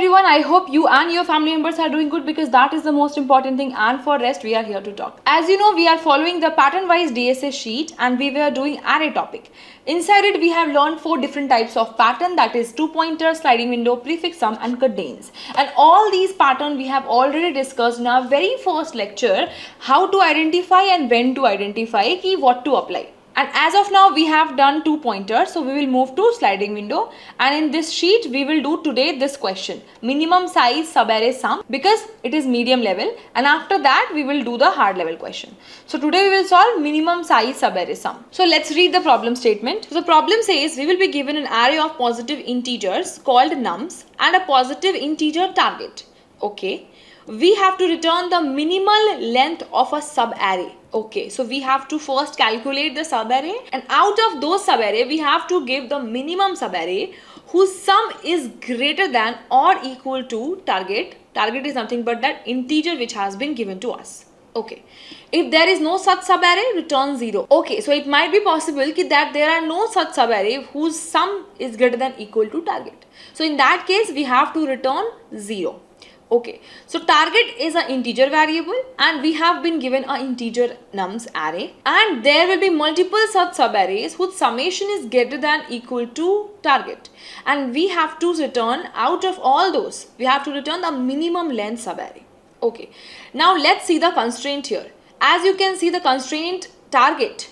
everyone, I hope you and your family members are doing good, because that is the most important thing, and for rest we are here to talk. As you know, we are following the pattern wise DSA sheet and we were doing array topic. Inside it we have learned 4 different types of pattern, that is 2-pointer, sliding window, prefix sum and contains. And all these pattern we have already discussed in our very first lecture, how to identify and when to identify, what to apply. And as of now we have done 2 pointers, so we will move to sliding window, and in this sheet we will do today this question, minimum size subarray sum, because it is medium level, and after that we will do the hard level question. So today we will solve minimum size subarray sum. So let's read the problem statement. So the problem says we will be given an array of positive integers called nums and a positive integer target. Okay. We have to return the minimal length of a subarray. Okay, so we have to first calculate the subarray, and out of those subarray we have to give the minimum subarray whose sum is greater than or equal to target. Target is nothing but that integer which has been given to us. Okay, if there is no such subarray, return 0. Okay, so it might be possible that there are no such subarray whose sum is greater than equal to target. So in that case we have to return 0. Okay, so target is an integer variable and we have been given an integer nums array, and there will be multiple such subarrays whose summation is greater than equal to target, and we have to return out of all those, we have to return the minimum length subarray. Okay, now let's see the constraint here. As you can see, the constraint target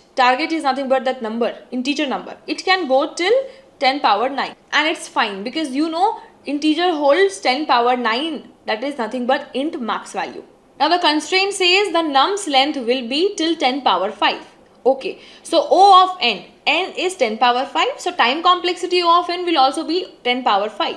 is nothing but that number, integer number. It can go till 10 power 9, and it's fine because you know integer holds 10 power 9, that is nothing but int max value. Now the constraint says the nums length will be till 10 power 5. Okay, so O of n is 10 power 5, so time complexity O of n will also be 10 power 5.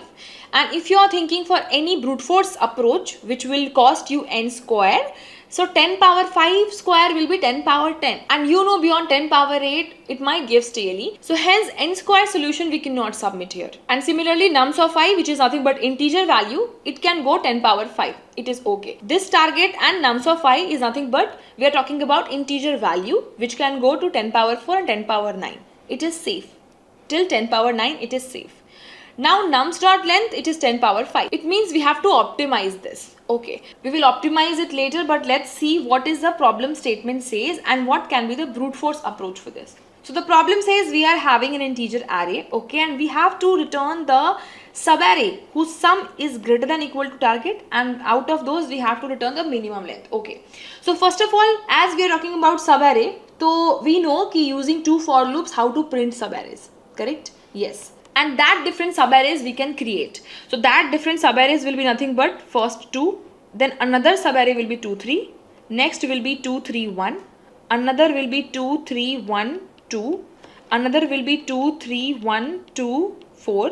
And if you are thinking for any brute force approach which will cost you n square, so 10 power 5 square will be 10 power 10, and you know beyond 10 power 8 it might give stally. So hence n square solution we cannot submit here. And similarly nums of I, which is nothing but integer value, it can go 10 power 5. It is okay. This target and nums of I is nothing but we are talking about integer value which can go to 10 power 4 and 10 power 9. It is safe. Till 10 power 9 it is safe. Now nums dot length, it is 10 power 5. It means we have to optimize this. Okay, we will optimize it later, but let's see what is the problem statement says and what can be the brute force approach for this. So the problem says we are having an integer array, okay, and we have to return the subarray whose sum is greater than equal to target, and out of those we have to return the minimum length. Okay, so first of all, as we are talking about subarray, so we know ki using 2 for loops how to print subarrays, correct? Yes. And that different subarrays we can create. So that different subarrays will be nothing but first 2, then another subarray will be 2, 3, next will be 2, 3, 1, another will be 2, 3, 1, 2, another will be 2, 3, 1, 2, 4,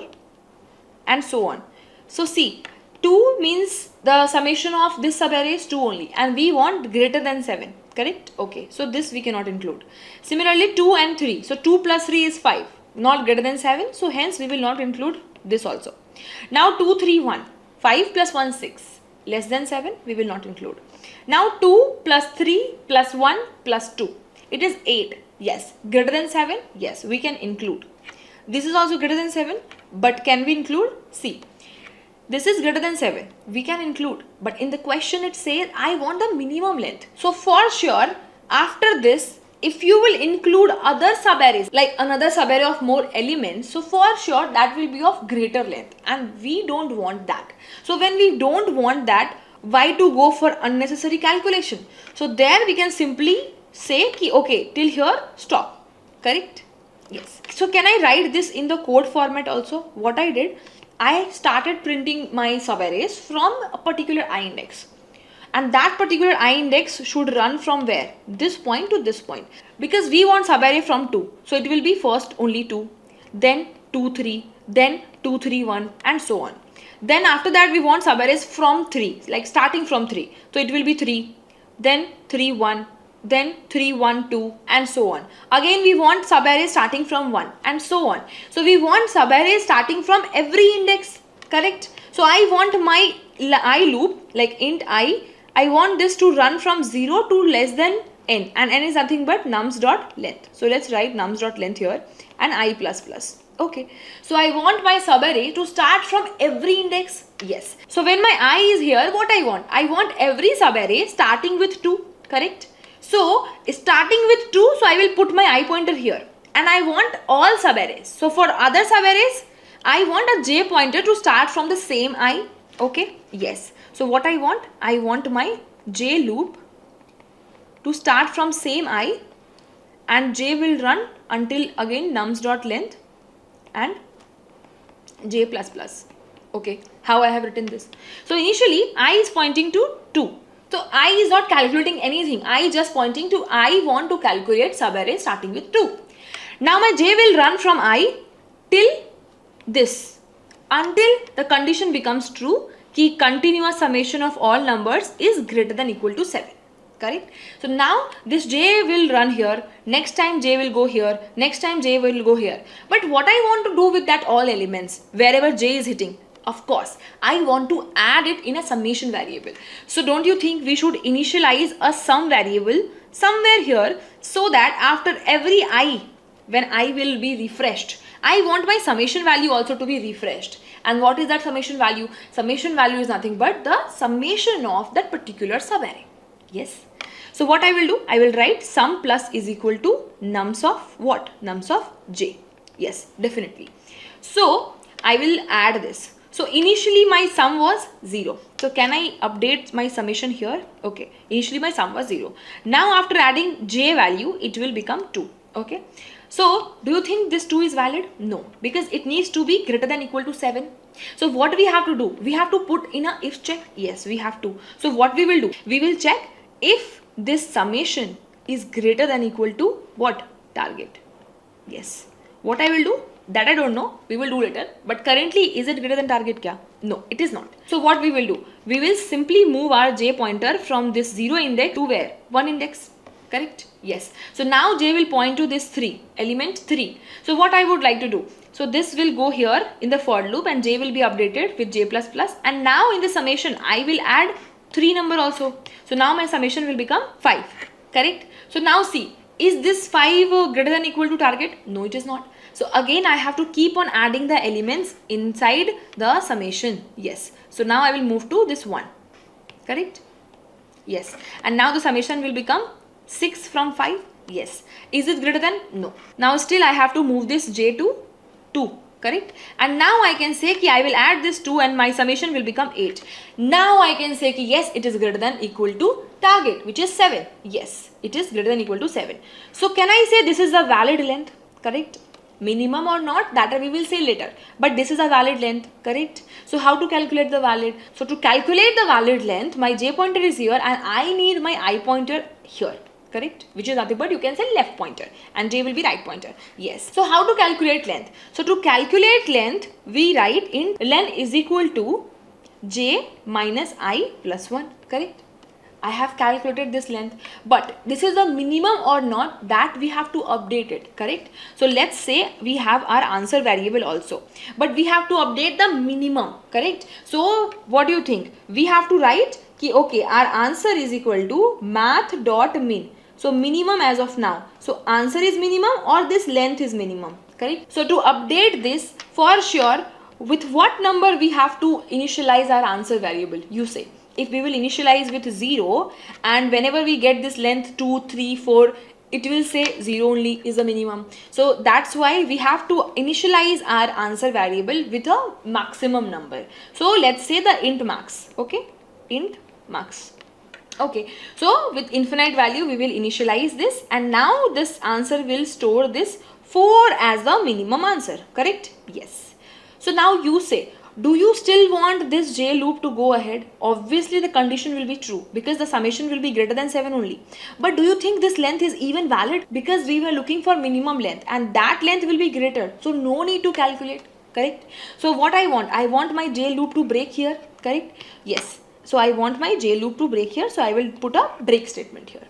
and so on. So see, 2 means the summation of this subarray is 2 only, and we want greater than 7, correct? Okay, so this we cannot include. Similarly 2 and 3, so 2 plus 3 is 5. Not greater than 7, so hence we will not include this also. Now 2, 3, 1, 5 plus 1, 6, less than 7, we will not include. Now 2 plus 3 plus 1 plus 2, it is 8, yes. Greater than 7, yes, we can include. This is also greater than 7, but can we include? See, this is greater than 7, we can include, but in the question it says I want the minimum length. So for sure, after this, if you will include other subarrays, like another subarray of more elements, so for sure that will be of greater length, and we don't want that. So when we don't want that, why to go for unnecessary calculation? So there we can simply say ki okay, till here stop, correct? Yes. So can I write this in the code format also? What I did, I started printing my subarrays from a particular I index. And that particular I index should run from where? This point to this point. Because we want subarray from 2. So it will be first only 2, then 2, 3, then 2, 3, 1, and so on. Then after that we want subarrays from 3, like starting from 3. So it will be 3, then 3, 1, then 3, 1, 2, and so on. Again we want subarrays starting from 1, and so on. So we want subarrays starting from every index, correct? So I want my I loop, like int I want this to run from 0 to less than n, and n is nothing but nums dot length. So let's write nums dot length here and I plus plus. Okay, so I want my subarray to start from every index. Yes. So when my I is here, what I want? I want every subarray starting with 2, correct? So starting with 2, so I will put my I pointer here. And I want all subarrays. So for other subarrays, I want a j pointer to start from the same I. Okay, yes. So what I want my j loop to start from same I, and j will run until again nums.length and j plus plus. Okay, how I have written this. So initially I is pointing to 2. So I is not calculating anything. I is just pointing to I want to calculate subarray starting with 2. Now my j will run from I till this until the condition becomes true कि continuous summation of all numbers is greater than equal to 7. Correct? So now this j will run here, next time j will go here, next time j will go here. But what I want to do with that all elements, wherever j is hitting, of course, I want to add it in a summation variable. So don't you think we should initialize a sum variable somewhere here, so that after every I, when I will be refreshed, I want my summation value also to be refreshed. And what is that summation value? Summation value is nothing but the summation of that particular subarray. Yes. So what I will do? I will write sum plus is equal to nums of what? Nums of j. Yes, definitely. So I will add this. So initially my sum was 0. So can I update my summation here? Okay. Initially my sum was 0. Now after adding j value, it will become 2. Okay. So do you think this 2 is valid? No, because it needs to be greater than equal to 7. So what we have to do? We have to put in a if check. Yes, we have to. So what we will do? We will check if this summation is greater than equal to what? Target. Yes. What I will do? That I don't know. We will do later. But currently, is it greater than target kya? No, it is not. So what we will do? We will simply move our j pointer from this 0 index to where? 1 index. Correct? Yes. So now j will point to this 3, element 3. So what I would like to do? So this will go here in the for loop and j will be updated with j plus plus. And now in the summation, I will add 3 number also. So now my summation will become 5. Correct? So now see, is this 5 greater than equal to target? No, it is not. So again, I have to keep on adding the elements inside the summation. Yes. So now I will move to this 1. Correct? Yes. And now the summation will become 6 from 5. Yes. Is it greater than? No. Now still I have to move this j to 2. Correct? And now I can say ki I will add this 2 and my summation will become 8. Now I can say ki yes, it is greater than equal to target, which is 7. Yes, it is greater than equal to 7. So can I say this is a valid length? Correct? Minimum or not, that we will say later. But this is a valid length. Correct? So how to calculate the valid? So to calculate the valid length, my j pointer is here and I need my I pointer here. Correct? Which is nothing but you can say left pointer and j will be right pointer. Yes. So how to calculate length? So to calculate length, we write in len is equal to j minus I plus 1. Correct? I have calculated this length, but this is the minimum or not, that we have to update it. Correct? So let's say we have our answer variable also, but we have to update the minimum. Correct? So what do you think? We have to write ki okay, our answer is equal to math.min. So minimum as of now. So answer is minimum or this length is minimum. Correct? So to update this, for sure, with what number we have to initialize our answer variable? You say. If we will initialize with 0 and whenever we get this length 2, 3, 4, it will say 0 only is the minimum. So that's why we have to initialize our answer variable with a maximum number. So let's say the int max. Okay? Int max. Okay, so with infinite value we will initialize this and now this answer will store this 4 as the minimum answer. Correct? Yes. So now you say, do you still want this j loop to go ahead? Obviously the condition will be true because the summation will be greater than 7 only. But do you think this length is even valid? Because we were looking for minimum length and that length will be greater. So no need to calculate. Correct? So what I want my j loop to break here. Correct? Yes. So I want my j loop to break here. So I will put a break statement here.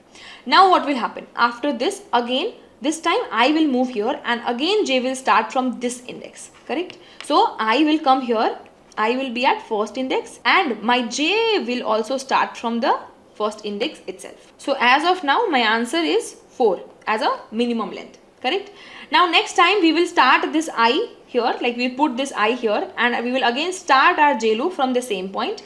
Now what will happen? After this, again, this time I will move here and again j will start from this index. Correct? So I will come here. I will be at first index and my j will also start from the first index itself. So as of now, my answer is 4 as a minimum length. correct? Now next time we will start this I here, like we put this I here, and we will again start our J loop from the same point,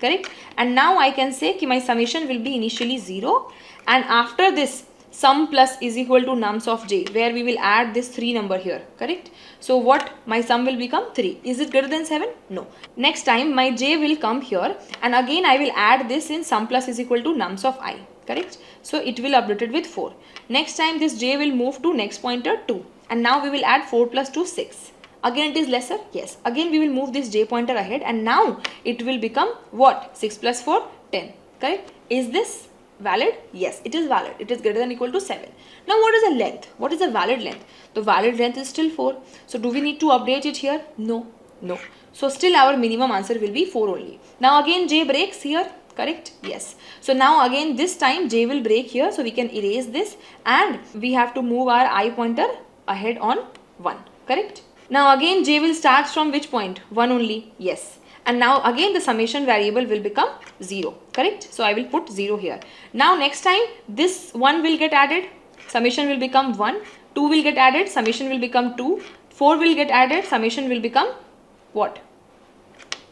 correct? And now I can say ki my summation will be initially 0, and after this sum plus is equal to nums of j, where we will add this 3 number here, correct? So what my sum will become 3. Is it greater than 7? No. Next time my j will come here, and again I will add this in sum plus is equal to nums of I, correct? So it will updated with 4. Next time this j will move to next pointer 2, and now we will add 4 plus 2 6. Again it is lesser, yes. Again we will move this j pointer ahead, and now it will become what? 6 plus 4 10, correct? Is this valid? Yes, it is valid. It is greater than or equal to 7. Now what is the length? What is the valid length? The valid length is still 4. So do we need to update it here? No. No. So still our minimum answer will be 4 only. Now again j breaks here, correct? Yes. So now again this time j will break here, so we can erase this, and we have to move our I pointer ahead on 1, correct? Now again j will start from which point? 1 only. Yes. And now again the summation variable will become 0, correct? So I will put 0 here. Now next time this 1 will get added, summation will become 1, 2 will get added, summation will become 2, 4 will get added, summation will become what?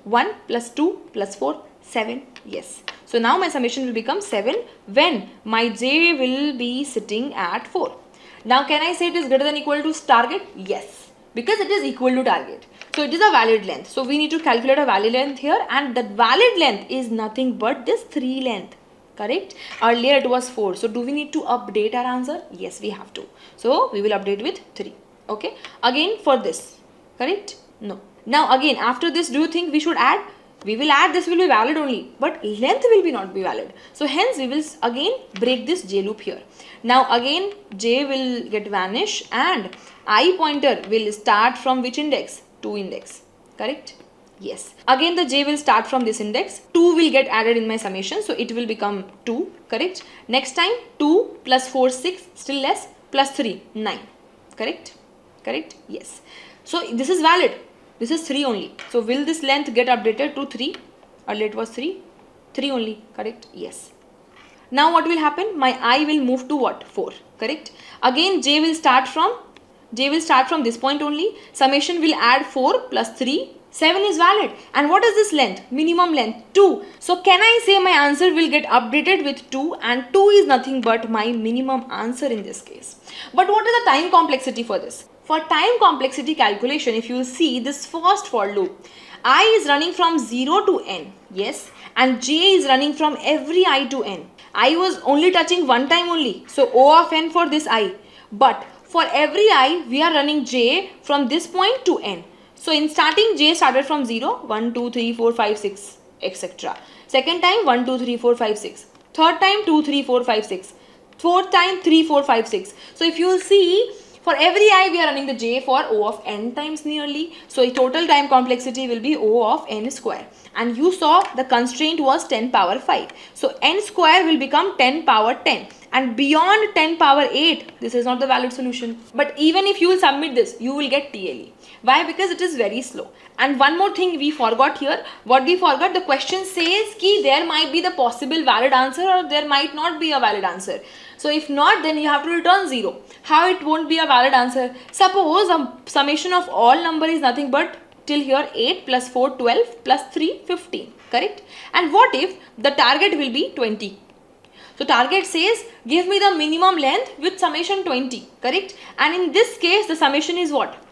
1 plus 2 plus 4, 7, yes. So now my summation will become 7 when my j will be sitting at 4. Now can I say it is greater than or equal to target? Yes, because it is equal to target. So it is a valid length. So we need to calculate a valid length here, and that valid length is nothing but this 3 length, correct? Earlier it was 4. So do we need to update our answer? Yes, we have to. So we will update with 3. Okay. Again for this, correct? No. Now again after this, do you think we should add? We will add, this will be valid only, but length will be not be valid. So hence we will again break this j loop here. Now again j will get vanish, and I pointer will start from which index? 2 index, correct? Yes. Again the j will start from this index. 2 will get added in my summation, so it will become 2, correct? Next time 2 plus 4 6, still less, plus 3 9, correct? Correct? Yes. So this is valid. This is 3 only. So will this length get updated to 3? Earlier it was 3. 3 only, correct? Yes. Now what will happen? My I will move to what? 4, correct? Again j will start from this point only. Summation will add 4 plus 3. 7 is valid. And what is this length? Minimum length 2. So can I say my answer will get updated with 2, and 2 is nothing but my minimum answer in this case. But what is the time complexity for this? For time complexity calculation, if you see this first for loop, I is running from 0 to n, yes, and j is running from every I to n. I was only touching one time only, so O of n for this I. But for every I, we are running j from this point to n. So in starting, j started from 0, 1, 2, 3, 4, 5, 6, etc. Second time, 1, 2, 3, 4, 5, 6. Third time, 2, 3, 4, 5, 6. Fourth time, 3, 4, 5, 6. So if you will see, for every I, we are running the j for O of n times nearly. So total time complexity will be O of n square. And you saw the constraint was 10 power 5. So n square will become 10 power 10. And beyond 10 power 8, this is not the valid solution. But even if you will submit this, you will get TLE. Why? Because it is very slow. And one more thing we forgot here. What we forgot, the question says ki there might be the possible valid answer or there might not be a valid answer. So if not, then you have to return 0. How it won't be a valid answer? Suppose a summation of all number is nothing but till here 8 plus 4 12 plus 3 15, correct? And what if the target will be 20? So target says give me the minimum length with summation 20, correct? And in this case the summation is what?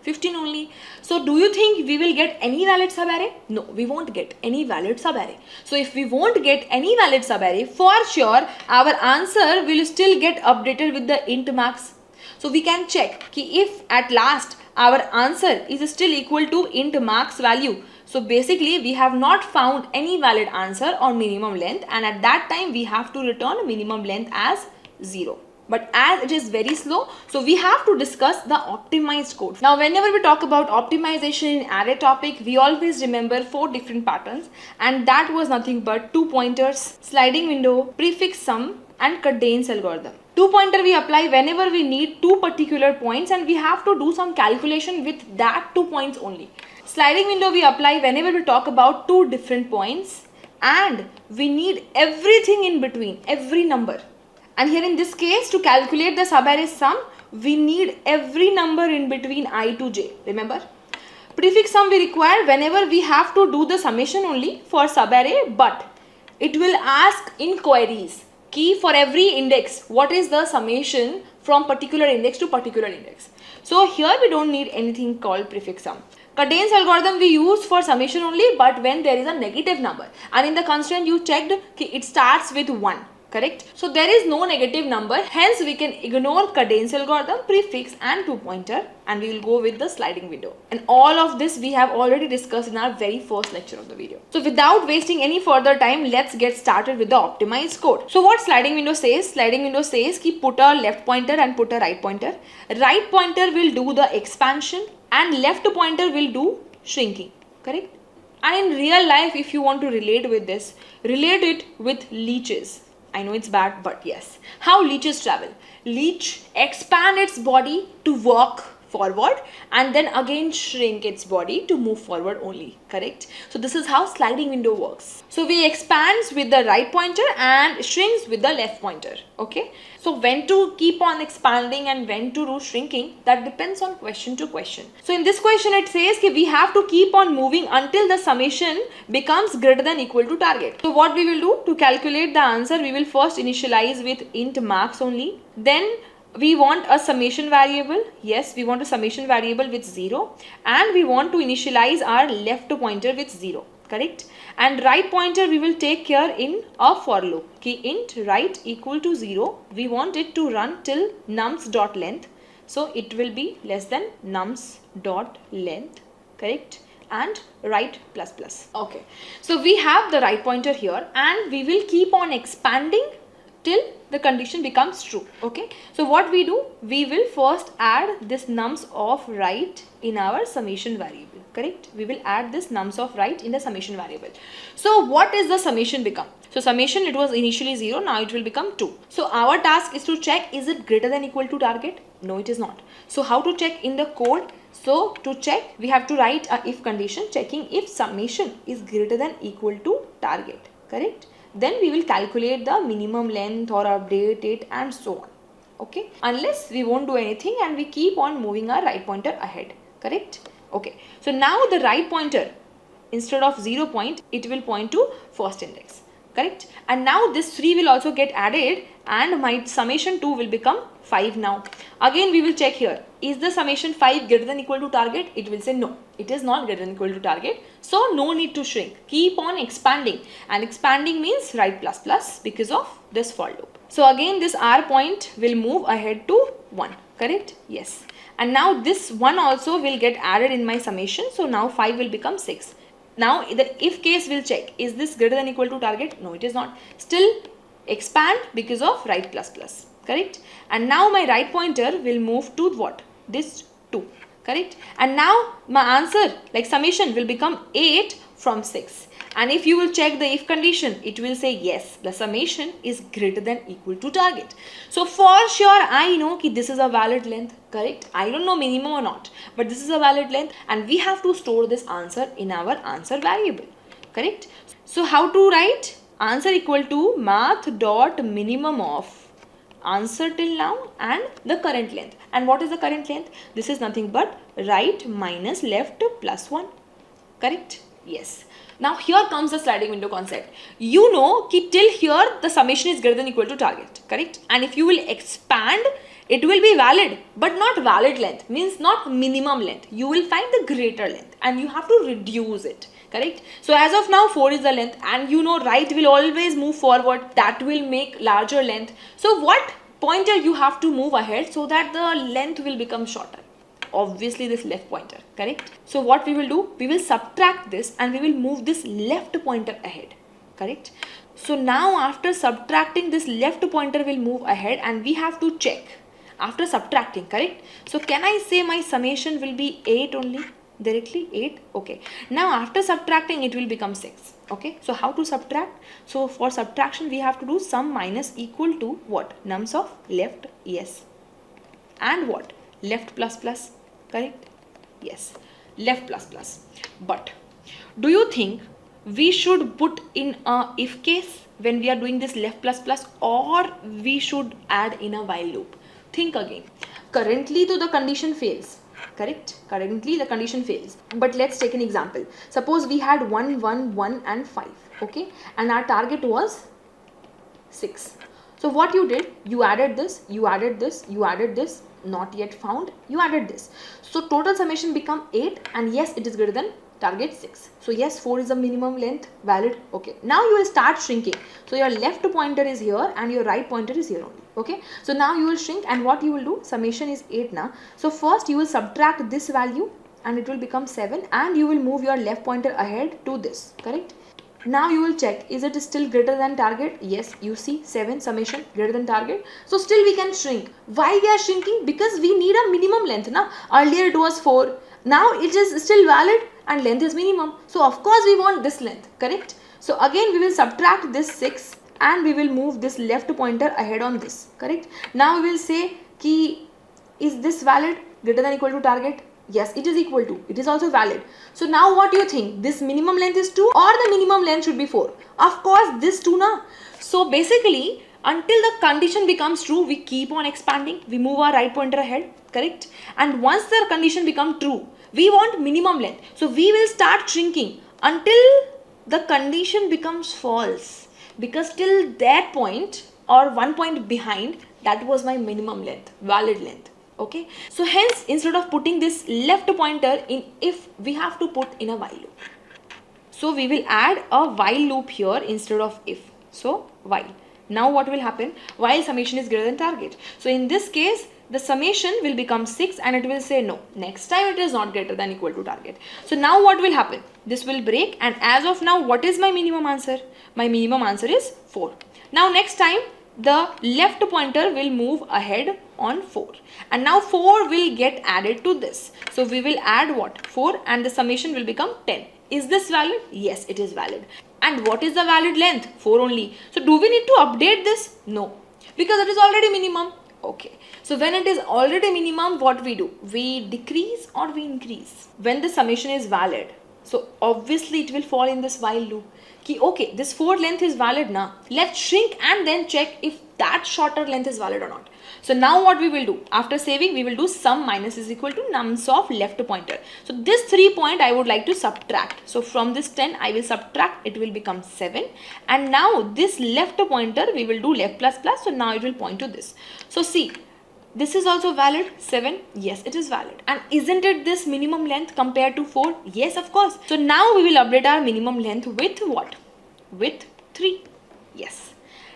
15 only. So do you think we will get any valid subarray? No, we won't get any valid subarray. So if we won't get any valid subarray, for sure our answer will still get updated with the int max. So we can check ki if at last our answer is still equal to int max value. So basically we have not found any valid answer or minimum length, and at that time we have to return minimum length as 0. But as it is very slow, so we have to discuss the optimized code. Now whenever we talk about optimization in array topic, we always remember 4 different patterns, and that was nothing but 2 pointers, sliding window, prefix sum, and cadence algorithm. 2 pointer we apply whenever we need 2 particular points and we have to do some calculation with that 2 points only. Sliding window we apply whenever we talk about 2 different points and we need everything in between, every number. And here in this case, to calculate the subarray sum, we need every number in between I to j. Remember? Prefix sum we require whenever we have to do the summation only for subarray, but it will ask in queries. Key for every index, what is the summation from particular index to particular index. So here we don't need anything called prefix sum. Cadence algorithm we use for summation only, but when there is a negative number, and in the constraint you checked it starts with 1, correct? So there is no negative number, hence we can ignore cadence algorithm, prefix and 2-pointer, and we will go with the sliding window. And all of this we have already discussed in our very first lecture of the video. So without wasting any further time, let's get started with the optimized code. So what sliding window says? Sliding window says ki put a left pointer and put a right pointer. Right pointer will do the expansion and left pointer will do shrinking, correct? And in real life, if you want to relate with this, relate it with leeches. I know it's bad, but yes. How leeches travel? Leech expand its body to walk forward and then again shrink its body to move forward only, correct? So this is how sliding window works. So we expands with the right pointer and shrinks with the left pointer, okay? So when to keep on expanding and when to do shrinking, that depends on question to question. So in this question it says that we have to keep on moving until the summation becomes greater than equal to target. So what we will do to calculate the answer, we will first initialize with int marks only. Then we want a summation variable. Yes, we want a summation variable with 0, and we want to initialize our left pointer with 0, correct? And right pointer we will take care in a for loop. Ki int right equal to 0, we want it to run till nums dot length. So it will be less than nums dot length, correct? And right plus plus. Okay, so we have the right pointer here and we will keep on expanding till the condition becomes true, okay? So what we do, we will first add this nums of right in our summation variable, correct? We will add this nums of right in the summation variable. So what is the summation become? So summation, it was initially 0, now it will become 2. So our task is to check, is it greater than equal to target? No, it is not. So how to check in the code? So to check, we have to write a if condition checking if summation is greater than equal to target, correct? Then we will calculate the minimum length or update it and so on, okay? Unless we won't do anything and we keep on moving our right pointer ahead, correct? Okay, so now the right pointer, instead of 0 point, it will point to first index, correct? And now this 3 will also get added and my summation 2 will become 5 now. Again we will check here, is the summation 5 greater than equal to target? It will say no, it is not greater than equal to target. So no need to shrink, keep on expanding, and expanding means right plus plus because of this for loop. So again this R point will move ahead to 1, correct? Yes. And now this 1 also will get added in my summation. So now 5 will become 6. Now the if case will check, is this greater than equal to target? No, it is not. Still expand because of right plus plus, correct? And now my right pointer will move to what? This 2, correct? And now my answer, like summation, will become 8 from 6. And if you will check the if condition, it will say yes, the summation is greater than equal to target. So for sure I know that this is a valid length, correct? I don't know minimum or not, but this is a valid length and we have to store this answer in our answer variable, correct? So how to write? Answer equal to math dot minimum of answer till now and the current length. And what is the current length? This is nothing but right minus left plus 1, correct? Yes. Now here comes the sliding window concept. You know that till here the summation is greater than equal to target, correct? And if you will expand, it will be valid, but not valid length, means not minimum length. You will find the greater length and you have to reduce it, correct? So as of now 4 is the length and you know right will always move forward, that will make larger length. So what pointer you have to move ahead so that the length will become shorter? Obviously this left pointer, correct? So what we will do, we will subtract this and we will move this left pointer ahead, correct? So now after subtracting, this left pointer will move ahead and we have to check after subtracting, correct? So can I say my summation will be 8 only? Directly 8, okay. Now after subtracting it will become 6, okay. So how to subtract? So for subtraction we have to do sum minus equal to what? Nums of left, yes. And what? Left plus plus, correct? Yes, left plus plus. But do you think we should put in a if case when we are doing this left plus plus, or we should add in a while loop? Think again. Currently to the condition fails. Correct? Currently the condition fails. But let's take an example. Suppose we had 1, 1, 1 and 5. Okay? And our target was 6. So what you did, you added this, you added this, you added this, not yet found, you added this. So total summation become 8, and yes, it is greater than target 6. So yes, 4 is the minimum length, valid. Okay, now you will start shrinking. So your left pointer is here and your right pointer is here only. Okay, so now you will shrink, and what you will do, summation is 8 now. So first you will subtract this value and it will become 7, and you will move your left pointer ahead to this. Correct? Now you will check, is it still greater than target? Yes, you see 7 summation greater than target. So still we can shrink. Why we are shrinking? Because we need a minimum length. Now earlier it was 4. Now it is still valid and length is minimum. So of course we want this length. Correct? So again we will subtract this 6 and we will move this left pointer ahead on this. Correct? Now we will say ki, is this valid, greater than equal to target? Yes, it is equal to. It is also valid. So now what do you think? This minimum length is 2 or the minimum length should be 4? Of course this 2 na. So basically until the condition becomes true, we keep on expanding. We move our right pointer ahead. Correct? And once the condition becomes true, we want minimum length. So we will start shrinking until the condition becomes false. Because till that point or 1 point behind, that was my minimum length, valid length. Okay, so hence instead of putting this left pointer in if, we have to put in a while loop. So we will add a while loop here instead of if. So while. Now what will happen? While summation is greater than target. So in this case, the summation will become 6 and it will say no. Next time it is not greater than equal to target. So now what will happen? This will break, and as of now, what is my minimum answer? My minimum answer is 4. Now next time, the left pointer will move ahead on 4, and now 4 will get added to this. So we will add what? 4, and the summation will become 10. Is this valid? Yes, it is valid. And what is the valid length? 4 only. So do we need to update this? No, because it is already minimum. Okay, so when it is already minimum, what we do? We decrease or we increase? When the summation is valid, so obviously it will fall in this while loop. Okay, this 4 length is valid now. Let's shrink and then check if that shorter length is valid or not. So now what we will do? After saving, we will do sum minus is equal to nums of left pointer. So this 3 point I would like to subtract. So from this 10 I will subtract, it will become 7. And now this left pointer we will do left plus plus. So now it will point to this. So see, this is also valid, 7. Yes, it is valid. And isn't it this minimum length compared to 4? Yes, of course. So now we will update our minimum length with what? With 3. Yes.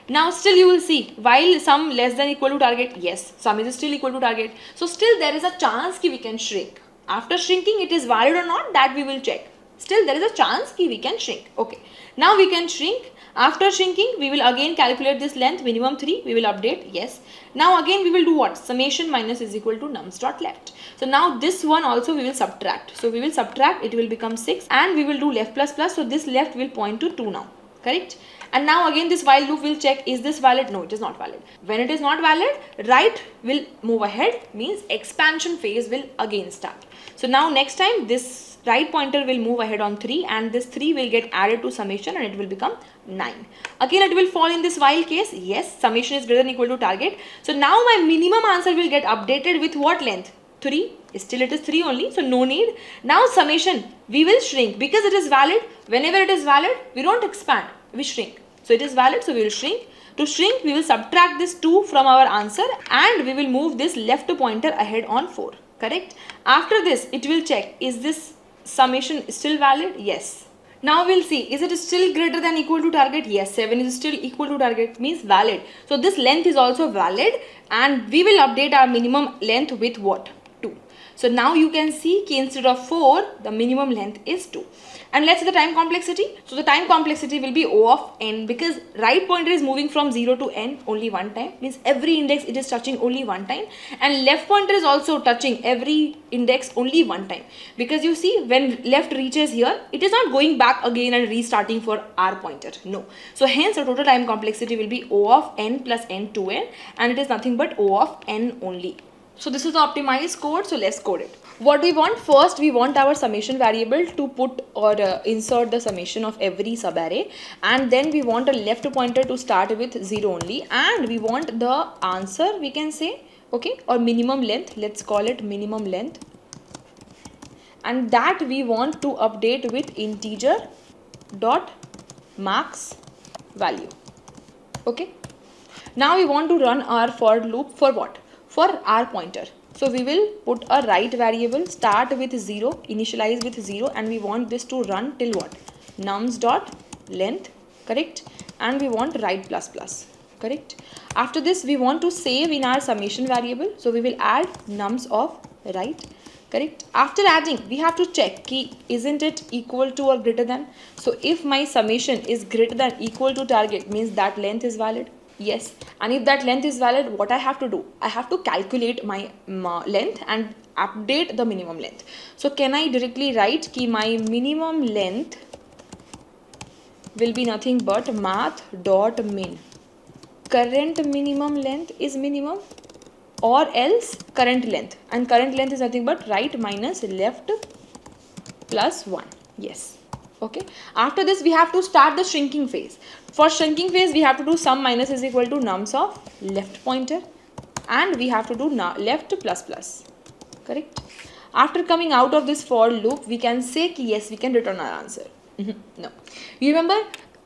Now still you will see, while sum less than equal to target, yes, sum is still equal to target. So still there is a chance that we can shrink. After shrinking, it is valid or not, that we will check. Still there is a chance that we can shrink. Okay. Now we can shrink. After shrinking, we will again calculate this length, minimum 3, we will update, yes. Now again we will do what? Summation minus is equal to nums dot left. So now this one also we will subtract. So we will subtract, it will become 6, and we will do left plus plus. So this left will point to 2 now. Correct? And now again this while loop will check, is this valid? No, it is not valid. When it is not valid, right will move ahead, means expansion phase will again start. So now next time this right pointer will move ahead on 3, and this 3 will get added to summation and it will become 9. Again it will fall in this while case. Yes, summation is greater than equal to target. So now my minimum answer will get updated with what length? 3. Still it is 3 only, so no need. Now summation, we will shrink because it is valid. Whenever it is valid, we don't expand, we shrink. So it is valid, so we will shrink. To shrink, we will subtract this 2 from our answer and we will move this left pointer ahead on 4. Correct? After this, it will check, is this summation still valid? Yes. Now we'll see, is it still greater than equal to target? Yes, 7 is still equal to target, means valid. So this length is also valid, and we will update our minimum length with what? 2. So now you can see instead of 4, the minimum length is 2. And let's see the time complexity. So the time complexity will be O of n, because right pointer is moving from 0 to n only one time, means every index it is touching only one time, and left pointer is also touching every index only one time, because you see when left reaches here, it is not going back again and restarting for R pointer. No. So hence the total time complexity will be O of n plus n to n, and it is nothing but O of n only. So this is the optimized code, so let's code it. What we want? First, we want our summation variable to put or insert the summation of every subarray, and then we want a left pointer to start with 0 only, and we want the answer, we can say, okay, or minimum length, let's call it minimum length, and that we want to update with integer dot max value. Okay, now we want to run our for loop for what? For our pointer. So we will put a right variable, start with 0, initialize with 0, and we want this to run till what? Nums dot length, correct? And we want right plus plus, correct? After this we want to save in our summation variable, so we will add nums of right, correct? After adding, we have to check key, isn't it equal to or greater than? So if my summation is greater than equal to target, means that length is valid. Yes, and if that length is valid, what I have to do? I have to calculate my length and update the minimum length. So can I directly write ki my minimum length will be nothing but math dot min. Current minimum length is minimum, or else current length, and current length is nothing but right minus left plus 1. Yes. Okay, after this we have to start the shrinking phase. For shrinking phase we have to do sum minus is equal to nums of left pointer, and we have to do left plus plus, correct? After coming out of this for loop, we can say ki yes, we can return our answer. No, you remember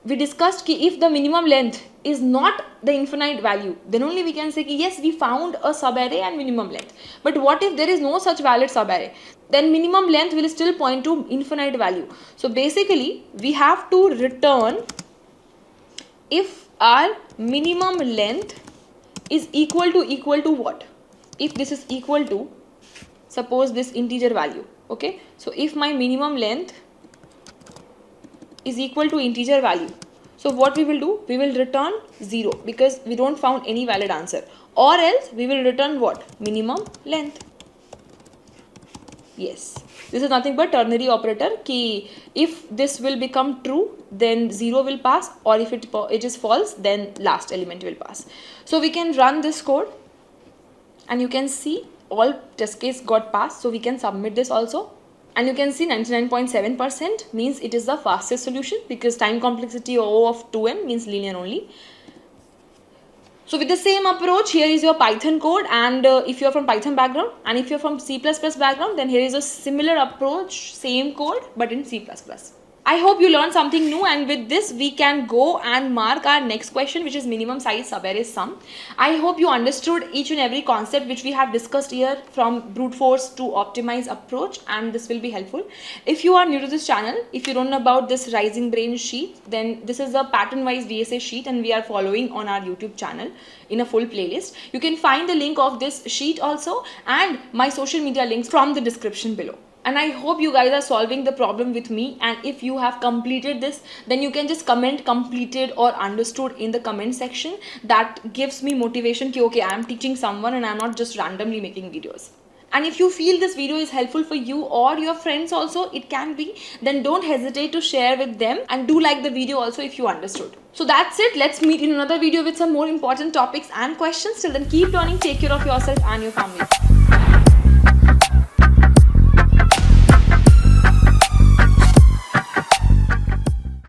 we discussed ki if the minimum length is not the infinite value, then only we can say ki yes, we found a subarray and minimum length. But what if there is no such valid subarray? Then minimum length will still point to infinite value. So basically we have to return if our minimum length is equal to what? If this is equal to, suppose this integer value, okay? So if my minimum length is equal to integer value, so what we will do? We will return 0 because we don't found any valid answer, or else we will return what? Minimum length. Yes, this is nothing but ternary operator ki if this will become true, then 0 will pass, or if it is false, then last element will pass. So we can run this code and you can see all test case got passed, so we can submit this also. And you can see 99.7% means it is the fastest solution because time complexity O of 2n means linear only. So with the same approach, here is your Python code, and if you are from Python background, and if you are from C++ background, then here is a similar approach, same code but in C++. I hope you learned something new, and with this we can go and mark our next question, which is minimum size subarray sum. I hope you understood each and every concept which we have discussed here from brute force to optimize approach, and this will be helpful. If you are new to this channel, if you don't know about this Rising Brain sheet, then this is a pattern wise DSA sheet and we are following on our YouTube channel in a full playlist. You can find the link of this sheet also and my social media links from the description below. And I hope you guys are solving the problem with me, and if you have completed this, then you can just comment completed or understood in the comment section. That gives me motivation ki okay, I am teaching someone and I am not just randomly making videos. And if you feel this video is helpful for you or your friends also, it can be, then don't hesitate to share with them, and do like the video also if you understood. So that's it. Let's meet in another video with some more important topics and questions. Till then, keep learning, take care of yourself and your family.